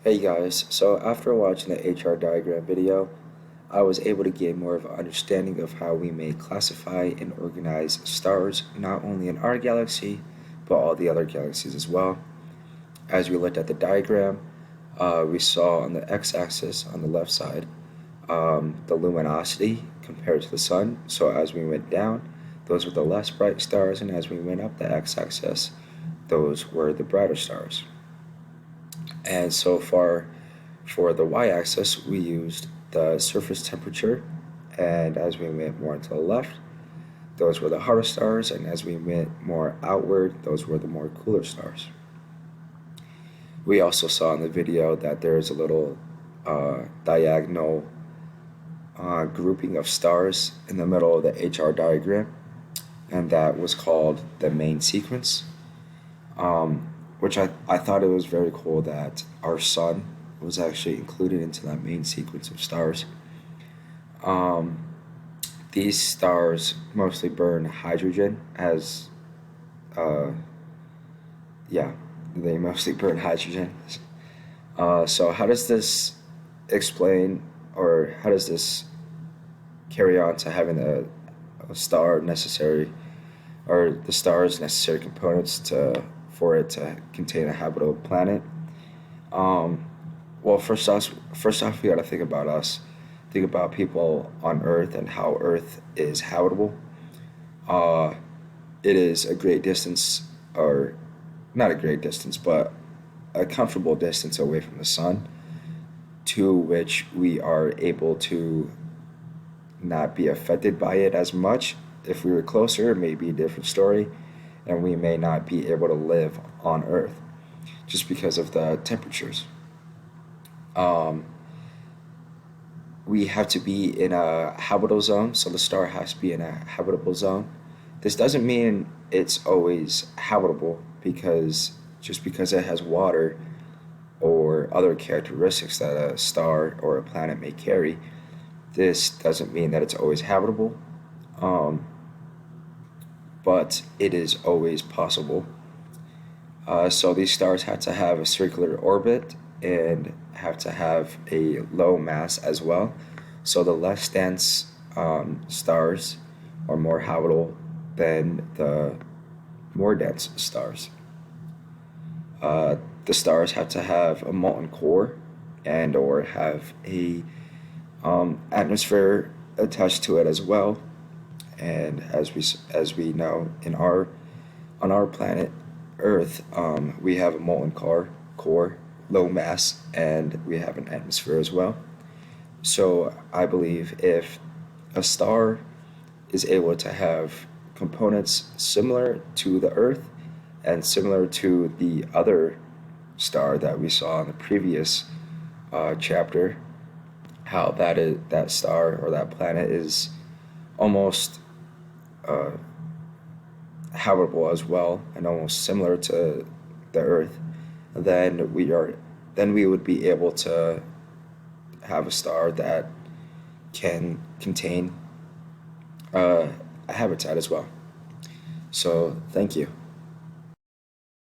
Hey guys, so after watching the HR diagram video, I was able to gain more of an understanding of how we may classify and organize stars, not only in our galaxy, but all the other galaxies as well. As we looked at the diagram, we saw on the x-axis on the left side the luminosity compared to the sun. So as we went down, those were the less bright stars, and as we went up the x-axis, those were the brighter stars. And so far, for the y-axis, we used the surface temperature, and as we went more to the left, those were the hotter stars, and as we went more outward, those were the more cooler stars. We also saw in the video that there is a little diagonal grouping of stars in the middle of the HR diagram, and that was called the main sequence. Which I thought it was very cool that our sun was actually included into that main sequence of stars. Um, these stars mostly burn hydrogen as, uh, yeah, they mostly burn hydrogen. So how does this explain, or how does this carry on to having a star necessary, or the star's necessary components to for it to contain a habitable planet? Um, well, first off, we got to think about us. Think about people on Earth and how Earth is habitable. Uh, it is a great distance, or not a great distance, but a comfortable distance away from the sun, to which we are able to not be affected by it as much. If we were closer, it may be a different story, and we may not be able to live on Earth just because of the temperatures. Um, we have to be in a habitable zone, so the star has to be in a habitable zone. This doesn't mean it's always habitable, because just because it has water or other characteristics that a star or a planet may carry, this doesn't mean that it's always habitable. Um, but it is always possible. So these stars have to have a circular orbit and have to have a low mass as well. So the less dense stars are more habitable than the more dense stars. Uh, the stars have to have a molten core and or have a atmosphere attached to it as well. And as we know, in our on our planet Earth, we have a molten core, low mass, and we have an atmosphere as well. So I believe if a star is able to have components similar to the Earth and similar to the other star that we saw in the previous chapter, how that star or that planet is almost uh, habitable as well and almost similar to the Earth, then we would be able to have a star that can contain a habitat as well. So thank you.